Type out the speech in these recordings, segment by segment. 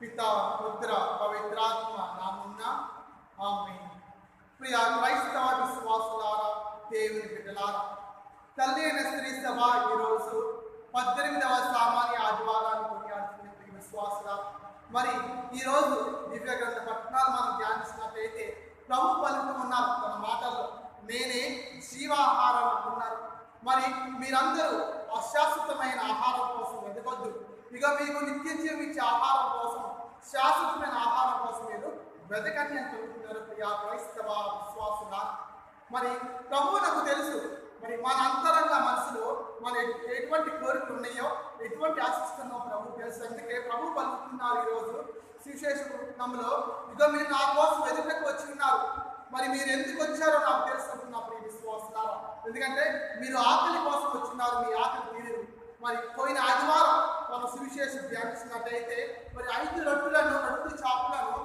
పితా పుత్ర పవిత్రాత్మ నామున్న ఆమేన్. ప్రియ క్రైస్తవ విశ్వాసులారా, దేవుని బిడ్డలారా, తల్లి అయిన స్త్రీ సభ ఈరోజు 18వ సామాన్య ఆదివారాన్ని కొనియాడుతున్న ప్రియ విశ్వాసులారా, మరి ఈరోజు దివ్య గ్రంథ పట్టణాలు మనం ధ్యానించినట్లయితే ప్రభు పలుకుతున్నారు తన మాటల్లో, నేనే జీవాహారం అంటున్నారు. మరి మీరందరూ అశాశ్వతమైన ఆహారం కోసం వెతకొద్దు, ఇక మీకు నిత్య జీవించే ఆహారం కోసం, శాశ్వతమైన ఆహారం కోసం మీరు వెతకండి అని చెబుతున్నారు ప్రియ క్రైస్తవ విశ్వాసులా. మరి ప్రభు నాకు తెలుసు, మరి మన అంతరంగ మనసులో మన ఎటువంటి కోరికలు ఉన్నాయో, ఎటువంటి ఆశిస్తున్నాయో ప్రభు తెలుసు. అందుకే ప్రభు పలుకుతున్నారు ఈరోజు సువిశేషంలో, ఇక మీరు నా కోసం వెతుటకు వచ్చి ఉన్నారు. మరి మీరు ఎందుకు వచ్చారో నాకు తెలుసుకుంటున్నా ప్రియ విశ్వాసులారా. ఎందుకంటే మీరు ఆకలి కోసం వచ్చినారు, మీ ఆకలి తీరదు. మరి పోయిన ఆదివారం మన సువిశేషం ధ్యానించినట్టయితే మరి 5 రొట్టెలను 2 చాపలను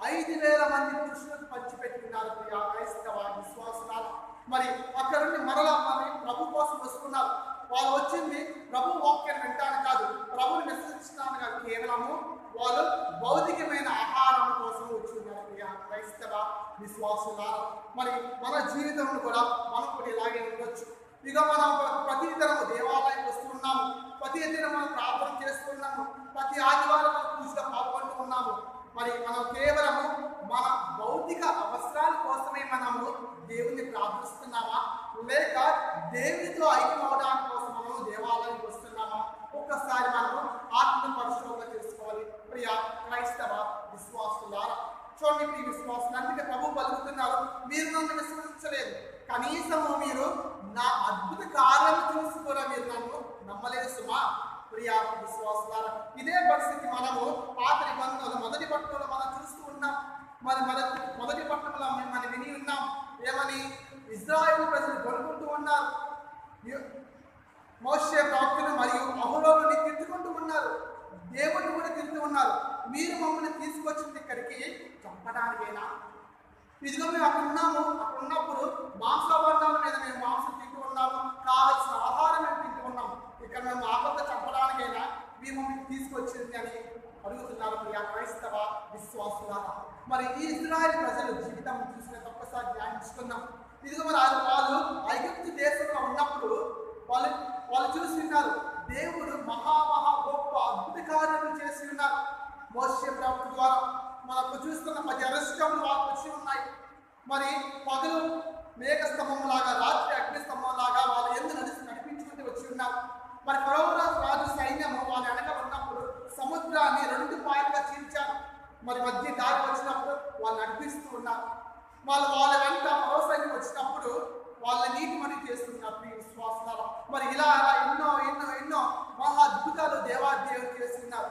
5,000 మంది పురుషులకు పంచిపెట్టుకున్నారు ప్రియ క్రైస్తవ విశ్వాసులారా. మరి అక్కడ నుండి మరలా మరి ప్రభు కోసం వస్తున్నారు. వాళ్ళు వచ్చింది ప్రభు వాక్యాన్ని వింటాను కాదు, ప్రభుని విశ్వసిస్తాను కాదు, కేవలము వాళ్ళు భౌతికమైన ఆహారం కోసం వచ్చిన్నారు ప్రియ క్రైస్తవ విశ్వాసులారా. మరి మన జీవితంలో కూడా మనం కూడా ఇలాగే ఉండొచ్చు. ఇక మనం ప్రతిదినము దేవాలయం వస్తున్నాము, ప్రతి దినం మనం ప్రార్థన చేస్తున్నాము, ప్రతి ఆదివారం మనం పూజగా పాల్గొంటూ ఉన్నాము. మరి మనం కేవలము మన భౌతిక అవసరాల కోసమే మనము దేవుణ్ణి ప్రార్థిస్తున్నామా, లేక దేవునితో ఐక్యం అవడానికి కోసం మనము దేవాలయానికి వస్తున్నామా? ఒక్కసారి మనము ఆత్మ పరిశోధన చేసుకోవాలి ప్రియ క్రైస్తవ విశ్వాసులారా. చూడండి ప్రియ విశ్వాసులు, అందుకే ప్రభు పలుకుతున్నారు, మీరు నన్ను విశ్వసించలేదు, కనీసము మీరు నా అద్భుత కార్యం చూసి కూడా మీరు నన్ను నమ్మలేదు సుమా. ప్రియ విశ్వాసులారా, ఇదే పరిస్థితి మనము పాత నిబంధనలు మొదటి పట్టణంలో మనం చూస్తూ ఉన్నాం. మరి మొదటి పట్టణంలో మనం విని ఉన్నాం, ఏమని ఇజ్రాయేలు ప్రజలు కొనుక్కుంటూ ఉన్నారు, మోషే ప్రవక్తను మరియు అహరోనుని తిట్టుకుంటూ ఉన్నారు, దేవుడిని కూడా తిడుతూ ఉన్నారు. మీరు మమ్మల్ని తీసుకొచ్చింది ఇక్కడికి చంపడానికైనా? ఇదిగో మేము అక్కడ ఉన్నాము, అక్కడ ఉన్నప్పుడు మాంసాభరణాల మీద మేము మాంసం తింటూ ఉన్నాము, కావలసిన ఆహారం మేము తింటూ ఉన్నాము, ఇక్కడ మేము ఆపద చంపడానికైనా మేము మమ్మల్ని తీసుకొచ్చింది అని అడుగుతున్నారు ప్రియ క్రైస్తవ విశ్వాసులారా. మరి ఈ ఇజ్రాయేల్ ప్రజలు జీవితం చూసిన ఒక్కసారి ధ్యానించుకున్నాం. ఇదిగో మరి వాళ్ళు ఐగుప్తు దేశంలో ఉన్నప్పుడు వాళ్ళు చూసి ఉన్నారు, దేవుడు మహా గొప్ప అద్భుత కార్యాలు చేసి ఉన్నారు మోషే ప్రవక్త ద్వారా. మనకు చూస్తున్న 10 అరిష్టములు వాళ్ళకు వచ్చి ఉన్నాయి. మరి పగలు మేఘ స్తంభం లాగా, రాత్రి అగ్ని స్తంభం లాగా వాళ్ళు ఎందుకు నడిపించుకుంటూ వచ్చి ఉన్నారు. మరి ఫరో రాజు సైన్యము వాళ్ళ వెనక ఉన్నప్పుడు సముద్రాన్ని 2 పాయలుగా చీల్చారు. మరి మధ్య దారి వచ్చినప్పుడు వాళ్ళు నడిపిస్తూ ఉన్నారు. వాళ్ళ వెంట ఫరో సైన్యం వచ్చినప్పుడు వాళ్ళ నీటి మని చేస్తున్నారు ప్రియ విశ్వాసాలు. మరి ఇలా ఎన్నో ఎన్నో ఎన్నో మహా అద్భుతాలు దేవాదేవులు చేస్తున్నారు.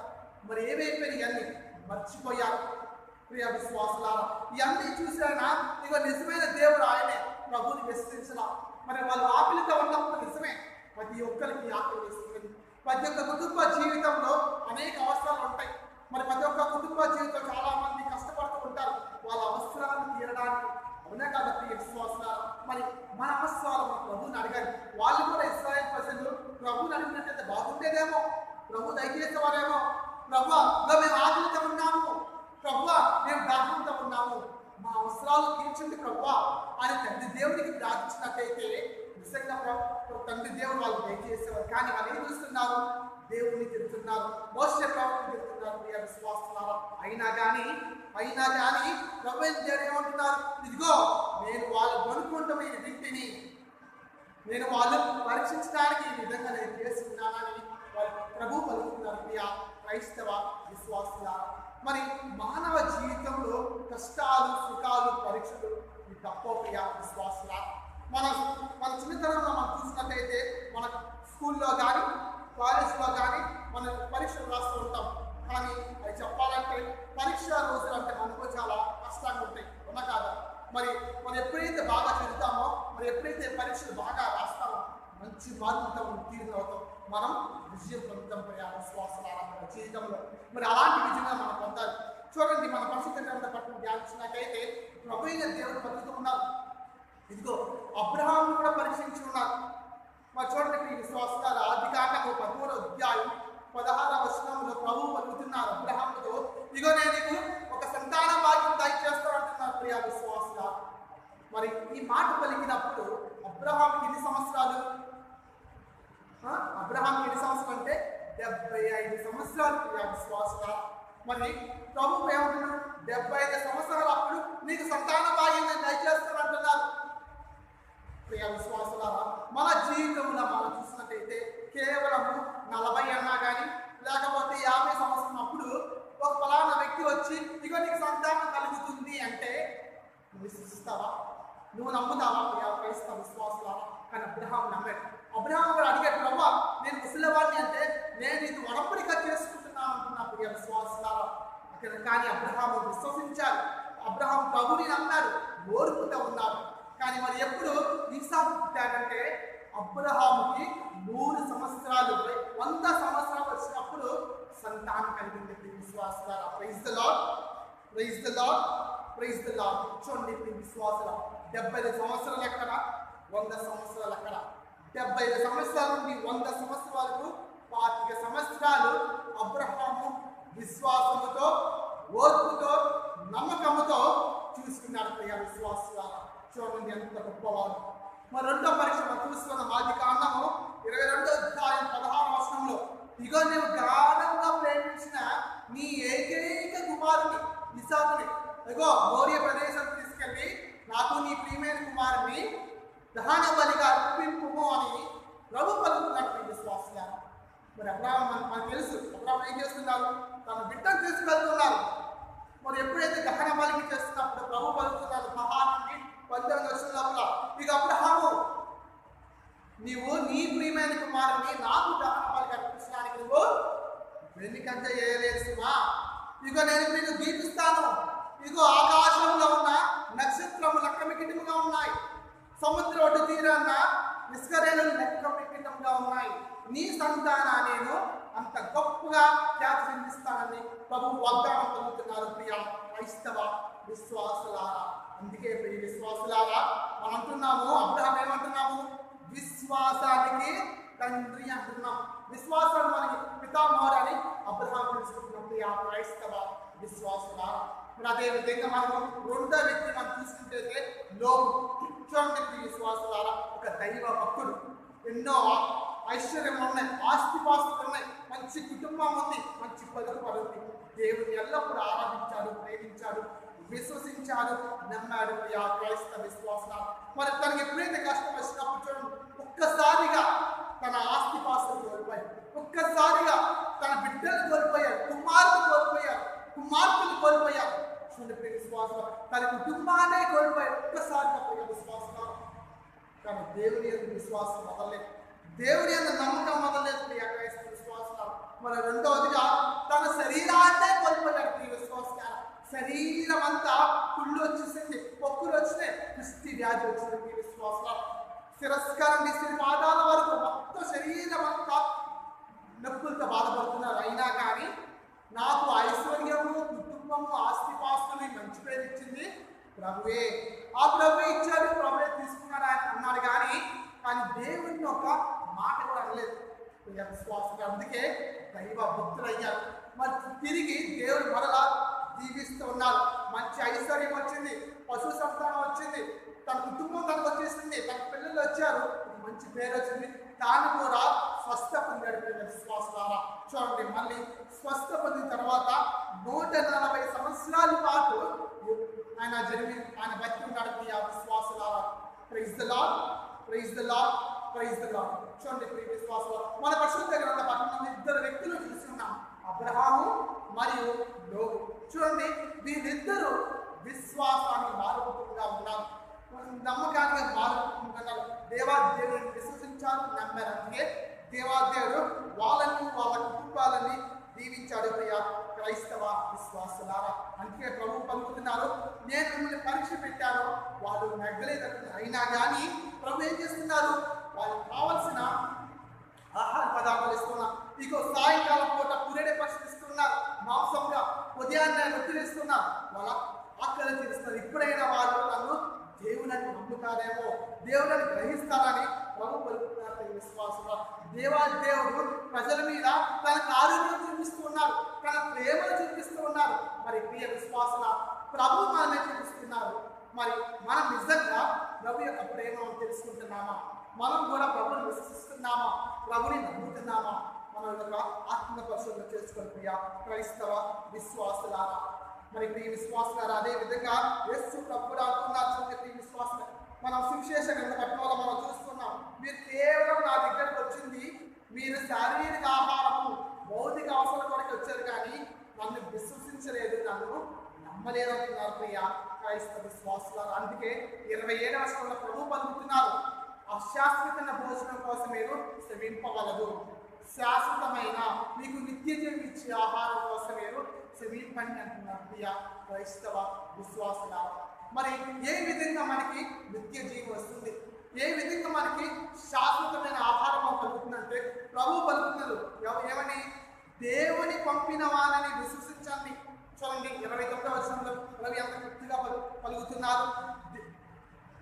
మరి ఏమైపోయినాయి అన్ని మర్చిపోయారు ప్రియ విశ్వాసులారా. ఇవన్నీ చూసానా, ఇక నిజమైన దేవుడు ఆయనే, ప్రభుని విశ్వసించలా. మరి వాళ్ళు ఆకలితో ఉన్నప్పుడు నిజమే ప్రతి ఒక్కరికి ఆకలి వేస్తుంది. ప్రతి ఒక్క కుటుంబ జీవితంలో అనేక అవసరాలు ఉంటాయి. మరి ప్రతి ఒక్క కుటుంబ జీవితం చాలా మంది కష్టపడుతూ ఉంటారు వాళ్ళ అవసరాలను తీరడానికి. అవునా కదా ప్రియ విశ్వాసులారా? మరి మన అవసరాలు మన ప్రభుని అడిగారు. వాళ్ళు కూడా ఇశ్రాయేల్ ప్రజలు ప్రభుని అడిగినట్టయితే బాగుండేదేమో, ప్రభు దయచేసేవారేమో. ప్రభు మేము ఆకలితో ఉన్నాము, ప్రభు మేము దాహంతో ఉన్నాము, మా అవసరాలు తీర్చండి ప్రభు అని తండ్రి దేవుడికి ప్రార్థించినట్టయితే నిజంగా తండ్రి దేవుడు వాళ్ళు దయచేసేవారు. కానీ వాళ్ళు ఏం చూస్తున్నారు? దేవుడిని తిరుగుతున్నారు, మోషే ప్రవక్తను తిరుగుతున్నారు ప్రియ విశ్వాసులారా. అయినా కానీ ప్రభు దేవుడు ఏమంటున్నారు? ఇదిగో నేను వాళ్ళు కొనుక్కుంటాం ఈ వ్యక్తిని, నేను వాళ్ళు పరీక్షించడానికి ఈ విధంగా నేను చేస్తున్నానని వాళ్ళు ప్రభు పలుకుతున్నారు ప్రియ క్రైస్తవ విశ్వాసులారా. మరి మానవ జీవితంలో కష్టాలు, సుఖాలు, పరీక్షలు ఇవి తప్పో ప్రియ విశ్వాసులారా. మన చిన్నతనంలో మనం చూసినట్లయితే మన స్కూల్లో కానీ కాలేజీలో కానీ మనం పరీక్షలు రాస్తూ ఉంటాం. కానీ అది చెప్పాలంటే పరీక్ష రోజులు అంటే మనకు చాలా కష్టంగా ఉంటాయి, ఉన్న కాదా? మరి మనం ఎప్పుడైతే బాగా చదువుతామో, మరి ఎప్పుడైతే పరీక్షలు బాగా రాస్తామో మంచి మార్కులతో ఉత్తీర్ణులు అవుతాం, మనం విజయం పొందుతాం ప్రియ విశ్వాసులారా మన జీవితంలో. మరి అలాంటి విజయంగా మనం పొందాలి. చూడండి, మన పరిశుద్ధ గ్రంథ పట్టణం ధ్యానించినట్టయితే ప్రభు అయిన దేవుడు పలుకుతూ ఉన్నారు. ఇదిగో అబ్రహాము కూడా పరీక్షించి ఉన్నారు. మరి చూడండి ప్రియ విశ్వాసులారా, ఆదికాండము 13వ అధ్యాయం 16వ వచనంలో ప్రభు పలుకుతున్నారు అబ్రహాముతో, ఇక మరి ఈ మాట పలికినప్పుడు అబ్రహాంకి ఎన్ని సంవత్సరాలు? అబ్రహాంకి ఎన్ని సంవత్సరాలు అంటే 75 సంవత్సరాలు ప్రియ విశ్వాసులారా. మరి ప్రభు ఏమంటున్నారు? 75 సంవత్సరాలు అప్పుడు నీకు సంతాన భాగ్యం దయచేస్తానంటున్నారు. ప్రియ విశ్వాసులారా, మన జీవితంలో మనం చూసినట్టయితే కేవలము 40 అన్నా కానీ లేకపోతే 50 సంవత్సరం అప్పుడు ఒక ఫలానా వ్యక్తి వచ్చి ఇక నీకు సంతానం కలుగుతుంది అంటే నువ్వు విశ్వసిస్తావా? నువ్వు నమ్ముతావా? ప్రియ క్రైస్తవ విశ్వాసులారా. కానీ అబ్రహాం నమ్మాడు. అబ్రహాం కూడా అడిగాడు, ప్రభు నేను ముసలివాడిని అంటే నేను ఇది వడపడిగా చేసుకుంటున్నాను అంటున్నా ప్రియ విశ్వాసులారా. కానీ అబ్రహాం విశ్వసించాడు. అబ్రహాం ప్రభుని నమ్మాడు, ఓర్పుతో ఉన్నాడు. కానీ మరి ఎప్పుడు ఇస్సాకు పుట్టాడంటే అబ్రహాముకి 100 సంవత్సరాలు 100 సంవత్సరాలు వచ్చినప్పుడు సంతానం కలిగింది విశ్వాసులారా. Praise the lord, praise the lord, praise the lord. చూడండి విశ్వాసుల 75 సంవత్సరాలు ఎక్కడ, 100 సంవత్సరాలు అక్కడ. 75 సంవత్సరాల నుండి 100 సంవత్సరాలకు 25 సంవత్సరాలు అబ్రహాము విశ్వాసముతో, ఓర్పుతో, నమ్మకముతో చూసుకున్నాడు ప్రియ విశ్వాసులారా. చూడండి ఎంత గొప్పవాడు. మరి రెండో పరీక్ష చూస్తున్నాం. ఆదికాండము 22వ అధ్యాయం 16వ వచనంలో, ఇగో నేను గాఢంగా ప్రేమించిన నీ ఏకైక కుమారుని ఇస్సాకుని ఇగో మోరియా ప్రదేశం తీసుకెళ్ళి నాకు నీ ప్రియమైన కుమారుని దహన బలిగా అర్పింపుము అని ప్రభు పలుకున్నట్టు విశ్వాసులారా. మరి అబ్రహాం మనకు తెలుసు అబ్రహాం ఏం చేస్తున్నారు? తన బిడ్డను తీసుకెళ్తున్నారు. మరి ఎప్పుడైతే దహన బలికి చేస్తున్నప్పుడు ప్రభు పలుకుతున్నారు 19వ వచనంలో, ఇక అబ్రహాము నీవు నీ ప్రియమైన కుమారుని నాకు దహన బలికి అర్పించడానికి నువ్వు వెనుకంజ చేయలేదు సుమా. ఇగో నేను నీకు దీపిస్తాను. ఇగో ఆకాశంలో ఉన్న నక్షత్రము లెక్కమికిటముగా ఉన్నాయి, సముద్ర ఒడ్డు తీరాన్న నిష్కరేణులు లెక్కమికిటముగా ఉన్నాయి. నీ సంతాన నేను అంత గొప్పగా ఖ్యాతి చెందిస్తానని ప్రభు వాగ్దానం పొందుతున్నారు ప్రియ క్రైస్తవ విశ్వాసులారా. అందుకే ప్రియ విశ్వాసులారా మనం అంటున్నాము, అబ్రహాం ఏమంటున్నాము? విశ్వాసానికి తండ్రి అంటున్నాం. విశ్వాసాన్ని మనకి పితామహుడని అబ్రహాం తెలుసుకుంటున్నాం ప్రియ క్రైస్తవ విశ్వాసులారా. మరి అదే విధంగా మనము రెండో వ్యక్తి మనం చూసుకుంటే లోబు. చూడండి ప్రియ విశ్వాసులారా, ఒక దైవ భక్తుడు. ఎన్నో ఐశ్వర్యం ఉన్నాయి, ఆస్తిపాస్తులు ఉన్నాయి, మంచి కుటుంబం ఉంది, మంచి పలుకుబడి ఉంది. దేవుని ఎల్లప్పుడూ ఆరాధించాడు, ప్రేమించాడు, విశ్వసించాడు, నమ్మాడు ప్రియ క్రైస్తవ విశ్వాసులారా. మరి తనకి ఎప్పుడైతే కష్టం వచ్చినప్పుడు చూడండి ఒక్కసారిగా తన ఆస్తిపాస్తులు కోల్పోయాడు, ఒక్కసారిగా తన బిడ్డలు కోల్పోయారు, కుమార్తెలు కోల్పోయారు. చూడండి ప్రియ విశ్వాసులారా, తన కుటుంబాన్నే కోల్పోయారు ఒక్కసారిగా ప్రియ విశ్వాసులారా. కానీ దేవుని యొక్క విశ్వాసం వదలలేదు, దేవుని యొక్క నమ్మకం వదలలేదు ప్రియ క్రైస్తవ విశ్వాసులారా. మరి రెండవదిగా తన శరీరాన్నే కోల్పోయాడు ప్రియ విశ్వాసులారా. శరీరం అంతా కుళ్ళు వచ్చేసింది, పొక్కులు వచ్చినాయి, కుష్టి వ్యాధి వచ్చింది ప్రియ విశ్వాసులారా. శిరస్కారం తీసిన పాదాల వరకు మొత్తం శరీరం అంతా నొప్పులతో బాధపడుతున్నారు. అయినా కానీ నాకు ఐశ్వర్యము, కుటుంబము, ఆస్తిపాస్తులు మంచి పేరు ఇచ్చింది ప్రభువే. ఆ ప్రభువే ఇచ్చాడు, ప్రభువే తీసుకున్నాడు ఆయన అన్నాడు. కానీ దేవుడిని ఒక మాట కూడా అనలేదు విశ్వాసం. అందుకే దైవ భక్తులయ్యారు. మరి తిరిగి దేవుడు మరలా దీవిస్తూ ఉన్నారు. మంచి ఐశ్వర్యం వచ్చింది, పశు సంతానం వచ్చింది, తన కుటుంబం తనకు వచ్చేసింది, తన పిల్లలు వచ్చారు, మంచి పేరు వచ్చింది. తాను కూడా స్వస్థ పొందాడు విశ్వాసారా. చూడండి మళ్ళీ స్వస్థ పొందిన తర్వాత 140 సంవత్సరాల పాటు ఆయన బతికి ఉన్నాడు విశ్వాసారా. Praise the lord, praise the lord, praise the lord. చూడండి విశ్వాసాలు మన పరిశుద్ధ గ్రంథ పట్టణంలో 2 వ్యక్తులు చూస్తున్నాం, అబ్రహాము మరియు లోబు. చూడండి వీళ్ళిద్దరూ విశ్వాసాన్ని మారుపుగా ఉన్నారు, నమ్మకాన్ని మారుపుకుంటున్నారు. దేవాదేవుడిని విశ్వసించారు, నమ్మారు. అందుకే దేవాదేవుడు వాళ్ళని వాళ్ళ కుటుంబాలని దీవించాడు ప్రియ క్రైస్తవ విశ్వాసులారా. అందుకే ప్రభు పలుకుతున్నారు, నేను మిమ్మల్ని పరీక్ష పెట్టాను, వాళ్ళు నగ్గలేదంటున్నారు. అయినా కానీ ప్రభు ఏం చేస్తున్నారు? వాళ్ళకి కావలసిన ఆహార పదార్థాలు ఇస్తున్నారు. ఇగో సాయంకాలం పూట పురేడే పరిశీలిస్తున్నారు, మాంసంగా ఉదయాన్నే రొట్టెలు ఇస్తున్నారు, వాళ్ళ ఆకలి తీరుస్తున్నారు. ఇప్పుడైనా వాళ్ళు నన్ను దేవుని నమ్ముతారేమో, దేవుని గ్రహిస్తారని ప్రభు పలుకుతున్నారు విశ్వాసులు. దేవాదేవుడు ప్రజల మీద తన కారుణ్యం చూపిస్తూ ఉన్నారు, తన ప్రేమను చూపిస్తూ ఉన్నారు. మరి ప్రియ విశ్వాసుల ప్రభు మనల్ని చూపిస్తున్నారు, మరి మనం నిజంగా ప్రభు యొక్క ప్రేమను తెలుసుకుంటున్నామా? మనం కూడా ప్రభుని విశ్వసిస్తున్నామా? ప్రభుని నమ్ముతున్నామా? మనం యొక్క ఆత్మ పరిశోధన చేసుకొని ప్రియ క్రైస్తవ విశ్వాసులారా, మరి ప్రియ విశ్వాసులారా, అదే విధంగా యేసు ప్రభు అంటున్నారు ప్రియ విశ్వాసులు. మనం సువిశేష గ్రంథ పట్టణంలో మనం చూస్తున్నాం, మీరు కేవలం నా దగ్గరకు వచ్చింది మీరు శారీరక ఆహారము భౌతిక అవసరం కొరకు వచ్చారు, కానీ నన్ను విశ్వసించలేదు, నన్ను నమ్మలేదు అంటున్నారు ప్రియ క్రైస్తవ విశ్వాసులారా. అందుకే 27వ వచనంలో ప్రభు పలుకుతున్నారు, అశాశ్వతమైన భోజనం కోసం మీరు శ్రమింపగలదు, శాశ్వతమైన మీకు నిత్య జీవం ఇచ్చే ఆహారం కోసం మీరు శ్రమింపండి అంటున్నారు ప్రియ క్రైస్తవ విశ్వాసులారా. మరి ఏ విధంగా మనకి నిత్య జీవం వస్తుంది? ఏ విధంగా మనకి శాశ్వతమైన ఆహారం కలుగుతుందంటే ప్రభు పలుకుతున్నారు ఏమని? దేవుని పంపిన వారిని విశ్వసించండి. చూడండి 29వ వచనంలో ప్రభు ఎంత గట్టిగా పలుకుతున్నారు.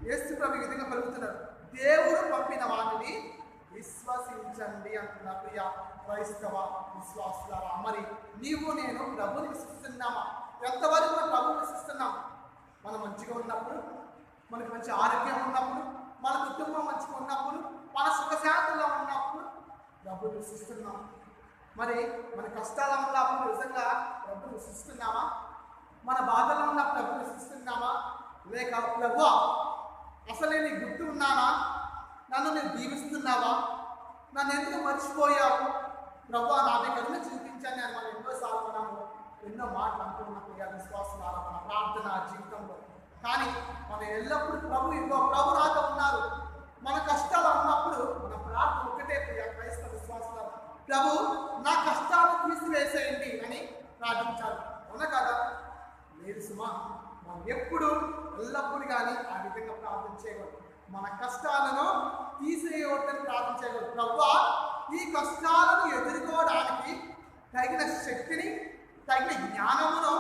యేసు ప్రభు ఈ విధంగా పలుకుతున్నారు, దేవుడు పంపిన వారిని విశ్వసించండి అంటున్నారు ప్రియ క్రైస్తవ విశ్వాసులారా. మరి నీవు నేను ప్రభుని విశ్వసిస్తున్నామా? ఎంతవరకు మనం ప్రభుని విశ్వసిస్తున్నాం? మనం మంచిగా ఉన్నప్పుడు, మనకు మంచి ఆరోగ్యం ఉన్నప్పుడు, మన కుటుంబం మంచిగా ఉన్నప్పుడు, మన సుఖశాంతుల్లో ఉన్నప్పుడు ప్రభుని విశ్వసిస్తున్నాం. మరి మన కష్టాలు ఉన్నప్పుడు నిజంగా ప్రభుని విశ్వసిస్తున్నామా? మన బాధలో ఉన్న ప్రభుని విశ్వసిస్తున్నామా? లేక ప్రభువా అసలు నేను గుర్తు ఉన్నానా? నన్ను నేను దీవిస్తున్నావా? నన్ను ఎందుకు మర్చిపోయావు? ప్రభువా నా దగ్గర చూపించాను అని మనం ఎన్నోసార్లు మనము ఎన్నో మాటలు అంటున్న ప్రియ విశ్వాసులారా మన ప్రార్థన జీవితంలో. కానీ మనం ఎల్లప్పుడూ ప్రభు నాతో ఉన్నారు. మన కష్టాలు ఉన్నప్పుడు మన ప్రార్థన ఒకటే ప్రియ క్రైస్తవ విశ్వాసులారా, ప్రభు నా కష్టాలను తీసివేసేయండి అని ప్రార్థించాలి. అవునా కదా? లేదు సుమా, మనం ఎప్పుడు ఎల్లప్పుడు కానీ ఆ విధంగా ప్రార్థన చేయకూడదు. మన కష్టాలను తీసేయవద్దని ప్రార్థన చేయకూడదు. ప్రభువా ఈ కష్టాలను ఎదుర్కోవడానికి తగిన శక్తిని, తగిన జ్ఞానమును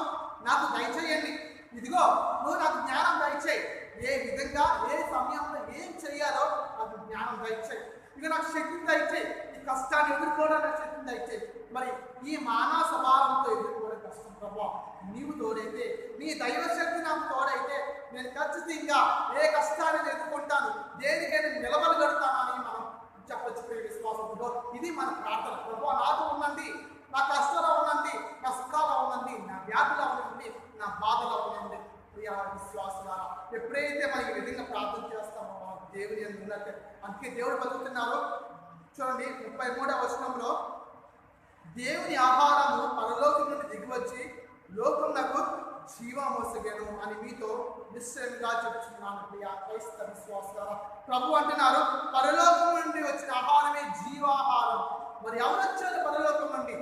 నాకు దయచేయండి. ఇదిగో నువ్వు నాకు జ్ఞానం దయచేయి, ఏ విధంగా ఏ సమయంలో ఏం చేయాలో నాకు జ్ఞానం దయచేయి. ఇక నాకు శక్తిని దయచేయి, ఈ కష్టాన్ని ఎదుర్కోవడానికి శక్తిని దయచేయి. మరి ఈ మానవ స్వభావంతో ఎదుర్కోవడం కష్టం ప్రభువా, నీవు తోడైతే, నీ దైవశక్తి నాకు తోడైతే నేను ఖచ్చితంగా ఏ కష్టాన్ని ఎదుర్కొంటాను, దేనికైనా నిలబడగలుగుతానని మనం చెప్పచ్చు ప్రియ విశ్వాసంతో. ఇది మన ప్రార్థన. ప్రభువా నాతో ఉండండి, నా కష్టాలు ఉండండి, నా సుఖాలు ఉండండి, నా వ్యాధులు ఉండండి, నా బాధలు ఉండండి. ప్రియ విశ్వాసులారా, ఎప్పుడైతే మనం ఈ విధంగా ప్రార్థన చేస్తామో మనం దేవుని యందు ఉన్నట్టే. అందుకే దేవుడు పలుకుతున్నారు చూడండి 33వ వచనంలో, దేవుని ఆహారము పరలోకం నుండి దిగివచ్చి లోకమునకు జీవమొసగెను అని మీతో నిశ్చయంగా చెప్తున్నాను ప్రియ క్రైస్తవ విశ్వాసులారా. ప్రభు అంటున్నారు పరలోకం నుండి వచ్చిన ఆహారమే జీవాహారం. మరి ఎవరు వచ్చారు పరలోకం నుండి?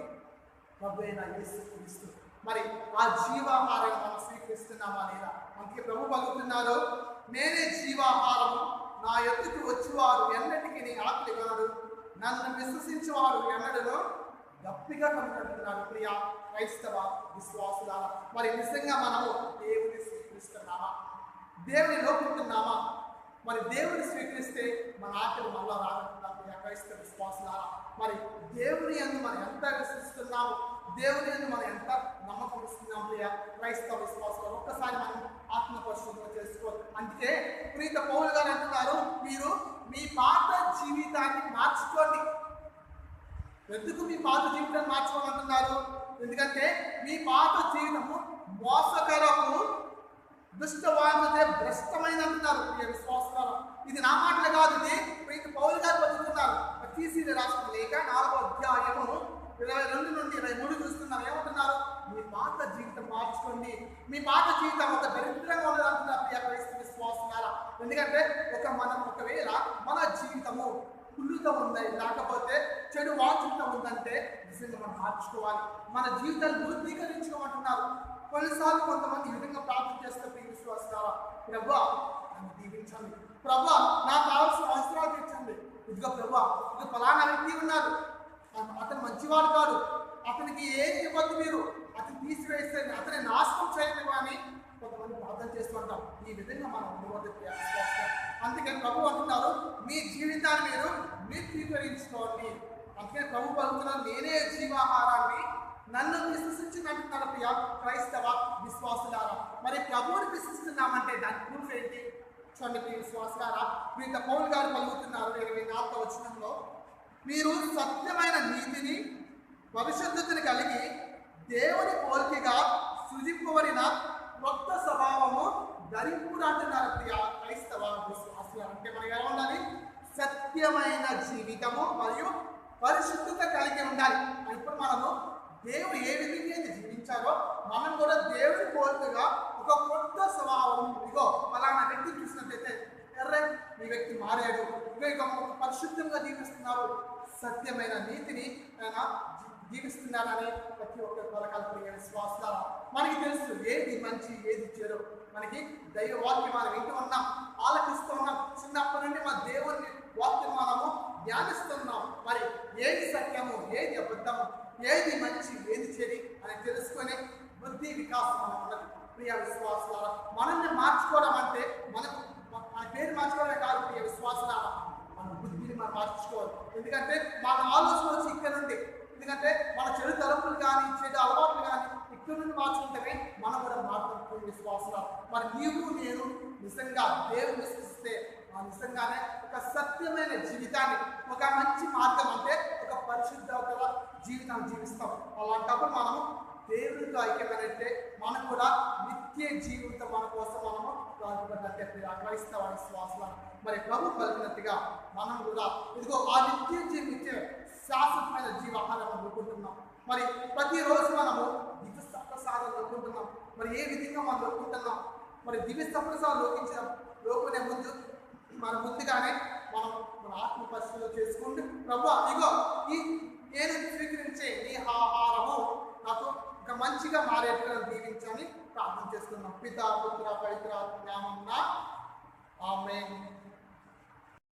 ప్రభు అయిన యేసుక్రీస్తు. మరి ఆ జీవాహారం మనం స్వీకరిస్తున్నామా లేదా? అందుకే ప్రభు పలుకుతున్నారు, నేనే జీవాహారము, నా ఎద్దుకు వచ్చేవారు ఎన్నటికీ నీ ఆకలి కొనడు, నన్ను విశ్వసించేవారు ఎన్నడను గప్పిగా కనుగొంటున్నారు ప్రియ క్రైస్తవ విశ్వాసులారా. మరి నిజంగా మనము దేవుని స్వీకరిస్తున్నామా? దేవుని లోకుంటున్నామా? మరి దేవుని స్వీకరిస్తే మన ఆకలి మళ్ళా రానుకుంటాం ప్రియ క్రైస్తవ విశ్వాసులారా. మరి దేవుని యందు మనం ఎంత విశ్వసిస్తున్నాము, దేవుని యందు మనం ఎంత నమ్మకం ఇస్తున్నాం ప్రియ క్రైస్తవ విశ్వాసులారా. ఒక్కసారి మనం ఆత్మ పరిశోధన చేసుకోవాలి. అందుకే ప్రీత పౌలు గారు అంటున్నారు, మీరు మీ పాత జీవితాన్ని మార్చుకోండి. ఎందుకు మీ పాత జీవితాన్ని మార్చుకోమంటున్నారు? ఎందుకంటే మీ పాత జీవితము మోసకరము, దుష్టవాదతే భ్రష్టమైన అంటున్నారు ప్రియ విశ్వాసులారా. ఇది నా మాటలు కాదు, ఇది ప్రీత పౌలు గారు బతుకుతున్నారు. తీసి రాసిన లేఖ 4వ అధ్యాయము 22 నుండి 23 చూస్తున్నారు. ఏమంటున్నారు? మీ పాత జీవితం మార్చుకోండి. మీ పాత జీవితం ఒక దరిద్రంగా ఉండదు అంటున్నారు ప్రియ క్రైస్తవ విశ్వాసులారా. ఎందుకంటే ఒకవేళ మన జీవితము కుళ్ళుతో ఉంది, లేకపోతే చెడు వాచుతో ఉందంటే నిజంగా మనం మార్చుకోవాలి. మన జీవితాన్ని వృద్ధీకరించుకోమంటున్నారు. కొన్నిసార్లు కొంతమంది ఈ విధంగా ప్రార్థన చేస్తే ప్రియ విశ్వాసులారా, ప్రభువా నన్ను దీవించండి, ప్రభువా నాకు కావాల్సిన అవసరాలు తీర్చండి. ఇదిగో ప్రభువా ఇది ఫలానా వ్యక్తి ఉన్నారు, అతను మంచివాడు కాదు, అతనికి ఏం ఇవ్వద్దు, మీరు అతను తీసివేస్తే అతని నాశనం చేయండి అని కొంతమంది ప్రార్థన చేస్తూ ఉంటాం. ఈ విధంగా మనం ఉండవద్దు. అందుకే ప్రభు అంటున్నారు, మీ జీవితాన్ని మీరు స్వీకరించుకోండి. అందుకే ప్రభు పలుకుతున్నారు, నేనే జీవాహారాన్ని, నన్ను విశ్వసించినట్టున్నారు ప్రియ క్రైస్తవ విశ్వాసులారా. మరి ప్రభువుని విశ్వసిస్తున్నామంటే దాని ప్రూఫ్ ఏంటి? చూడండి ప్రియ విశ్వాసులారా, వీళ్ళ పౌలు గారు పలుకుతున్నారు 24వ వచనంలో, మీరు సత్యమైన నీతిని భవిష్యత్తుని కలిగి దేవుని పోలికగా సృజింపబడిన కొత్త స్వభావము ధరింపుడు అంటున్నారు ప్రియ క్రైస్తవ విశ్వాసులారా. అంటే మనం ఎలా ఉండాలి? సత్యమైన జీవితము మరియు పరిశుద్ధత కలిగి ఉండాలి. ఇప్పుడు మనము దేవుడు ఏ విధంగా అయితే జీవించారో మనం కూడా దేవుని పోలికగా ఒక కొత్త స్వభావం, ఇగో ఫలానా వ్యక్తిని చూసినట్లయితే ఎర్ర ఈ వ్యక్తి మారాడు, ఇక పరిశుద్ధంగా జీవిస్తున్నారు, సత్యమైన నీతిని ఆయన జీవిస్తున్నారని ప్రతి ఒక్క పలకాలు ప్రియ విశ్వాసాల. మనకి తెలుసు ఏది మంచి ఏది చెడు. మనకి దైవ వాక్యం మనం వింటూ ఉన్నాం, ఆలకిస్తూ ఉన్నాం. చిన్నప్పటి నుండి మన దేవుని వాక్యం మనము ధ్యానిస్తున్నాం. మరి ఏది సత్యము, ఏది అబద్ధము, ఏది మంచి ఏది చెడు అని తెలుసుకొని బుద్ధి వికాసం మనకు ఉన్నది ప్రియ విశ్వాసాల. మనల్ని మార్చుకోవడం అంటే మనకు మన పేరు మార్చుకోవడమే కాదు ప్రియ విశ్వాసాల, మన బుద్ధిని మనం మార్చుకోవాలి. ఎందుకంటే మన ఆలోచన వచ్చి ఇక్కడ నుండి, ఎందుకంటే మన చెడు తలంపులు కానీ చెడు అలవాట్లు కానీ ఇక్కడ నుండి మార్చుకుంటేనే మనం కూడా మారుతాం విశ్వాసంగా. మరి నీవు నేను నిజంగా దేవుని విశ్వసిస్తే నిజంగానే ఒక సత్యమైన జీవితాన్ని, ఒక మంచి మార్గం అంటే ఒక పరిశుద్ధత జీవితాన్ని జీవిస్తాం. అలాంటప్పుడు మనము దేవునితో ఐక్యమైనట్టే మనకు కూడా నిత్య జీవితం మన కోసం మనము రాజుపడినట్టే క్రైస్తవ విశ్వాసం. మరి ప్రభు పలికినట్టుగా మనం కూడా ఇదిగో ఆ నిత్య జీవితే శాశ్వతమైన జీవాహారం అనుకుంటున్నాం. మరి ప్రతిరోజు మనము దివ్య సప్రసాదం అనుకుంటున్నాం. మరి ఏ విధంగా మనం అనుకుంటున్నాం? మరి దివ్య సప్రసాదం లోకునే ముందు మన ముందుగానే మనం మన ఆత్మ పరిశీలన చేసుకుంటూ ప్రభు ఇగో ఈ నేను స్వీకరించే నీ ఆహారము నాకు ఒక మంచిగా మారేట్టుగా దీవించని ప్రార్థన చేస్తున్నాం. పితా పుత్ర పవిత్ర నామమున ఆమేన్.